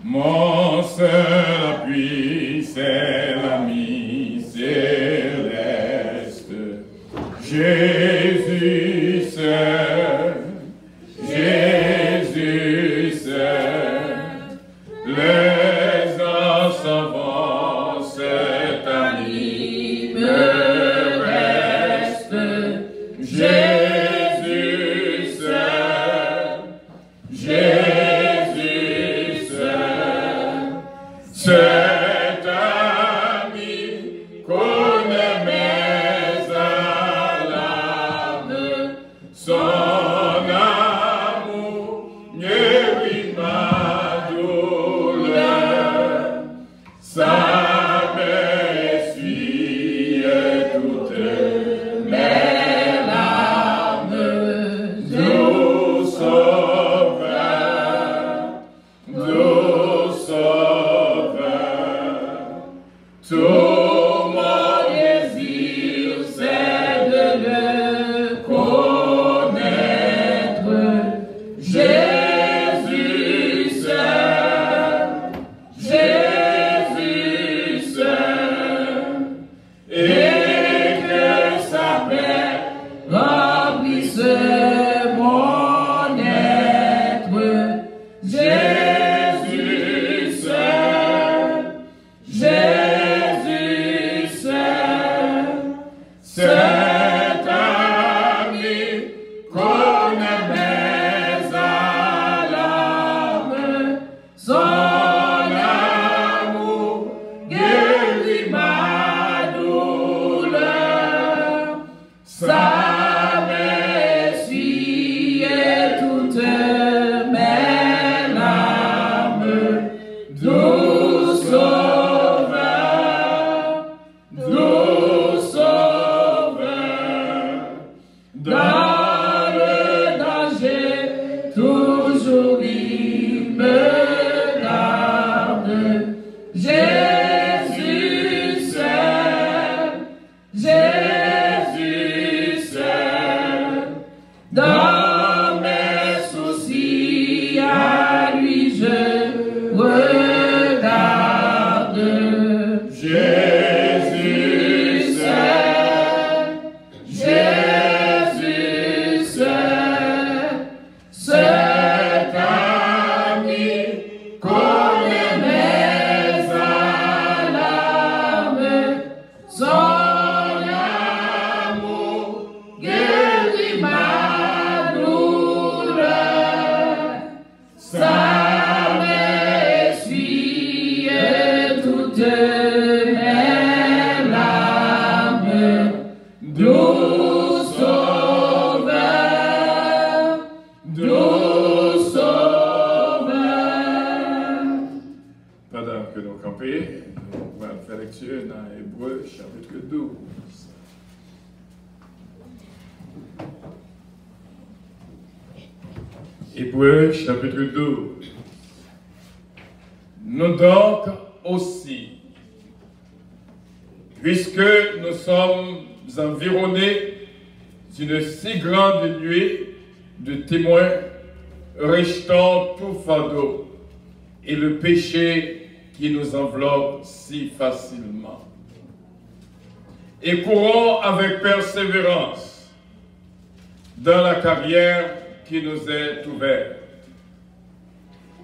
Mon seul appui, c'est l'ami céleste. Jésus seul, Jésus seul. Les ans s'en vont, cet ami me reste. Jésus seul, Jésus seul. Cet ami connaît mes alarmes, son amour guérit ma douleur, sa main essuie toutes mes larmes. Doux sauveur, doux sauveur, tout mon désir c'est de le connaître. Jésus seul, Jésus seul, et que sa paix remplisse mon être. Jésus seul, Jésus seul, cet ami connaît mes alarmes, son amour guérit ma douleur, sa main essuie toutes mes larmes. Doux sauveur, doux sauveur, dans le danger, toujours il me garde. Jésus seul, Jésus seul, dans mes soucis, à lui je regarde. Jésus seul, Jésus seul, cet ami connaît mes alarmes, son amour guérit ma douleur, sa main essuie toutes mes larmes. Doux sauveur, doux sauveur. Pendant que nous campons, nous allons faire lecture dans Hébreux chapitre 12. Hébreux chapitre 12. Nous donc aussi, puisque nous sommes environnés d'une si grande nuée de témoins, rejetons tout fardeau et le péché qui nous enveloppe si facilement. Et courons avec persévérance dans la carrière qui nous est ouverte.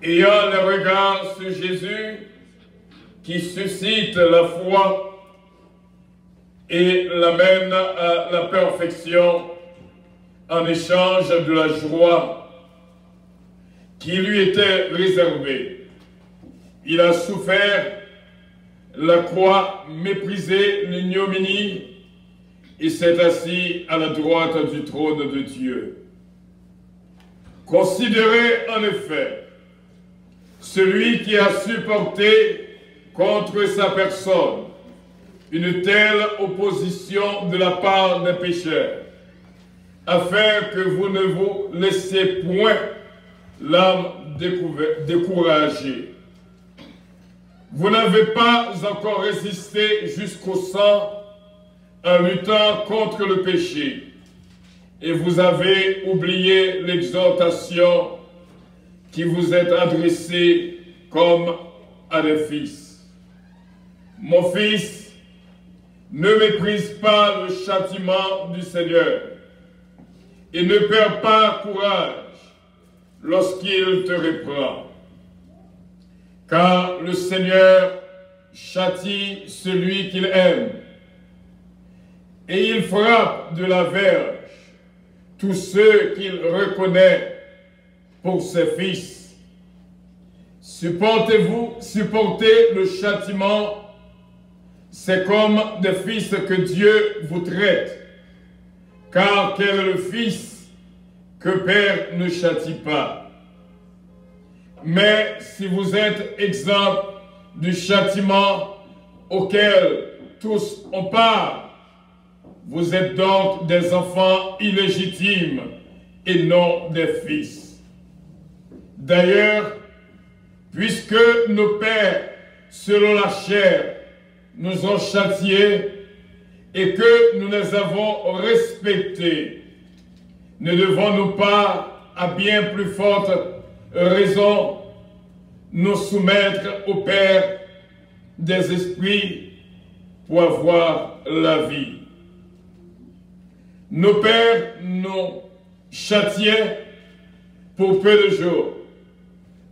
Ayant le regard sur Jésus qui suscite la foi et l'amène à la perfection en échange de la joie qui lui était réservée. Il a souffert la croix, méprisé l'ignominie et s'est assis à la droite du trône de Dieu. Considérez en effet celui qui a supporté contre sa personne une telle opposition de la part des pécheurs, afin que vous ne vous laissiez point l'âme découragée. Vous n'avez pas encore résisté jusqu'au sang en luttant contre le péché, et vous avez oublié l'exhortation qui vous est adressée comme à des fils. Mon fils, ne méprise pas le châtiment du Seigneur et ne perds pas courage lorsqu'il te reprend. Car le Seigneur châtie celui qu'il aime et il frappe de la verge tous ceux qu'il reconnaît pour ses fils. Supportez le châtiment, c'est comme des fils que Dieu vous traite. Car quel est le fils que Père ne châtie pas? Mais si vous êtes exempts du châtiment auquel tous ont part, vous êtes donc des enfants illégitimes et non des fils. D'ailleurs, puisque nos pères, selon la chair, nous ont châtiés et que nous les avons respectés, ne devons-nous pas, à bien plus forte raison, nous soumettre au Père des esprits pour avoir la vie? Nos pères nous châtiaient pour peu de jours,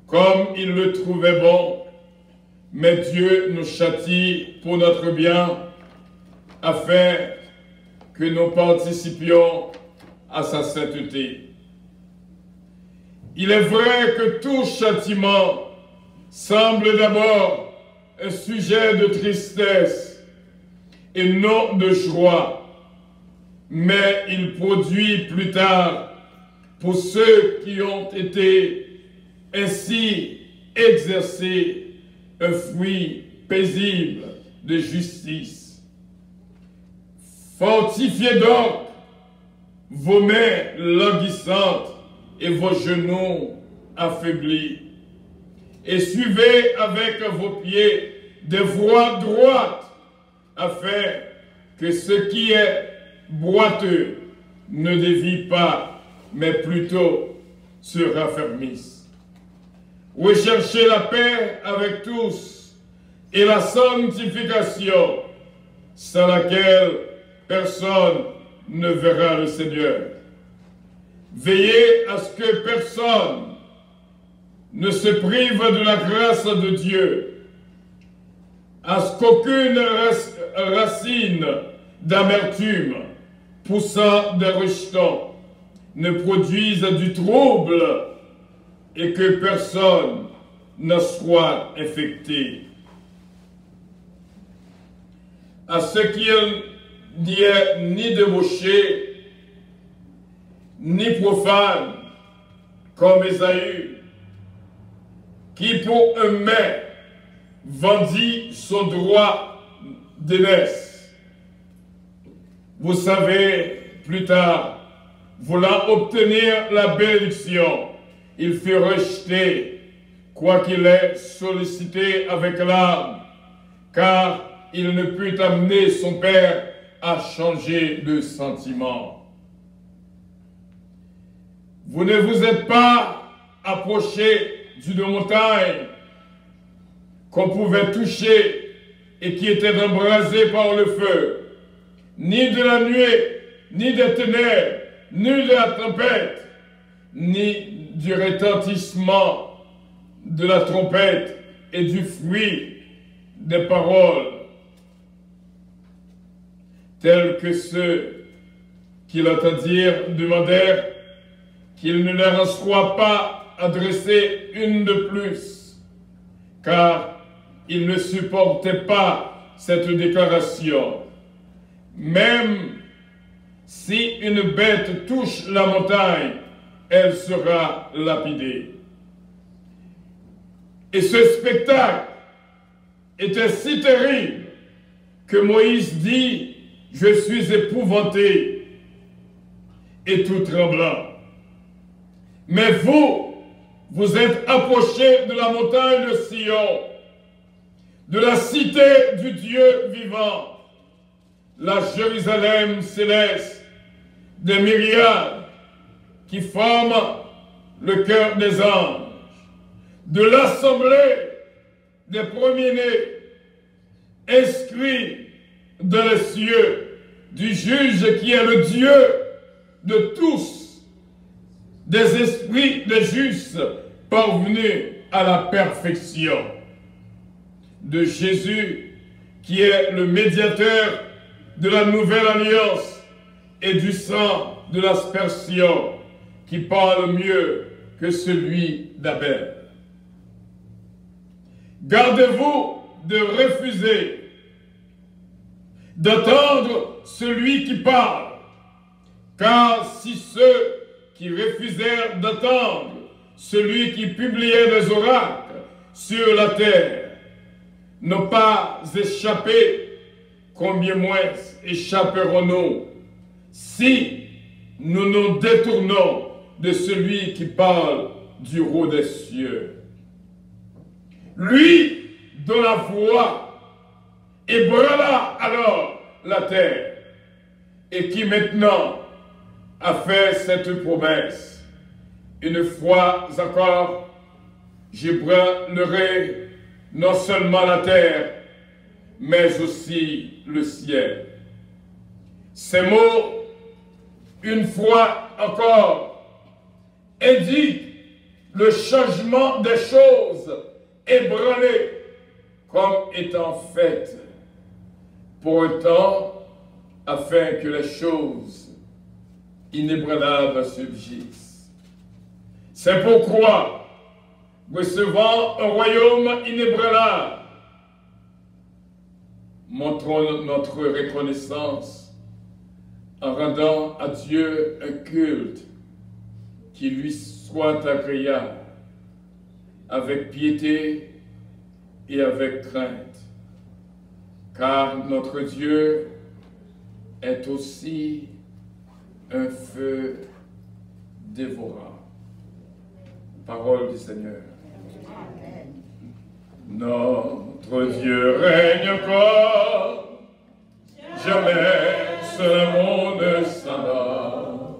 comme ils le trouvaient bon, mais Dieu nous châtie pour notre bien, afin que nous participions à sa sainteté. Il est vrai que tout châtiment semble d'abord un sujet de tristesse et non de joie, mais il produit plus tard, pour ceux qui ont été ainsi exercés, un fruit paisible de justice. Fortifiez donc vos mains languissantes et vos genoux affaiblis, et suivez avec vos pieds des voies droites, afin que ce qui est boiteux ne dévie pas, mais plutôt se raffermisse. Recherchez la paix avec tous et la sanctification, sans laquelle personne ne verra le Seigneur. Veillez à ce que personne ne se prive de la grâce de Dieu, à ce qu'aucune racine d'amertume poussant des rejetons ne produise du trouble et que personne ne soit infecté. À ce qu'il n'y ait ni débauché, ni profane, comme Ésaü, qui pour un main vendit son droit d'aînesse. Vous savez, plus tard, voulant obtenir la bénédiction, il fut rejeté, quoiqu'il ait sollicité avec larmes, car il ne put amener son père à changer de sentiment. Vous ne vous êtes pas approché d'une montagne qu'on pouvait toucher et qui était embrasée par le feu, ni de la nuée, ni des ténèbres, ni de la tempête, ni du retentissement de la trompette et du fruit des paroles, tels que ceux qui l'entendirent demandèrent qu'il ne leur en soit pas adressé une de plus, car ils ne supportaient pas cette déclaration. Même si une bête touche la montagne, elle sera lapidée. Et ce spectacle était si terrible que Moïse dit « Je suis épouvanté et tout tremblant. » Mais vous, vous êtes approchés de la montagne de Sion, de la cité du Dieu vivant, la Jérusalem céleste, des myriades qui forment le cœur des anges, de l'assemblée des premiers-nés, inscrits dans les cieux, du juge qui est le Dieu de tous, des esprits des justes parvenus à la perfection, de Jésus qui est le médiateur de la nouvelle alliance et du sang de l'aspersion qui parle mieux que celui d'Abel. Gardez-vous de refuser d'entendre celui qui parle, car si ceux qui refusèrent d'entendre celui qui publiait des oracles sur la terre n'ont pas échappé, combien moins échapperons-nous si nous nous détournons de celui qui parle du haut des cieux. Lui dont la voix ébranla alors la terre et qui maintenant a fait cette promesse. Une fois encore, j'ébranlerai non seulement la terre, mais aussi le ciel. Ces mots, une fois encore, indiquent le changement des choses ébranlées comme étant faites, pour autant, afin que les choses inébranlables subsistent. C'est pourquoi, recevant un royaume inébranlable, montrons notre reconnaissance en rendant à Dieu un culte qui lui soit agréable, avec piété et avec crainte, car notre Dieu est aussi un feu dévorant. Parole du Seigneur. Amen. Notre Dieu règne encore, jamais ce monde s'endort.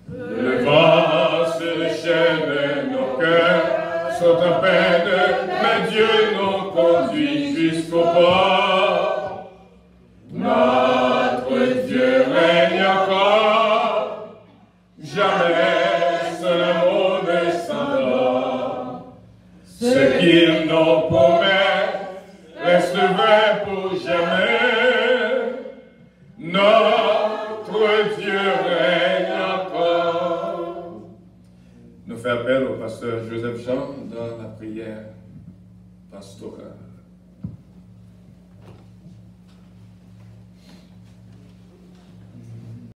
Le vent se déchaîne, nos cœurs sont en peine, mais Dieu nous conduit jusqu'au port. Notre Dieu règne encore, jamais ce monde s'endort. Ce qu'il nous promet reste vrai pour jamais. Notre Dieu règne encore. Nous faisons appel au pasteur Joseph Jean dans la prière pastorale.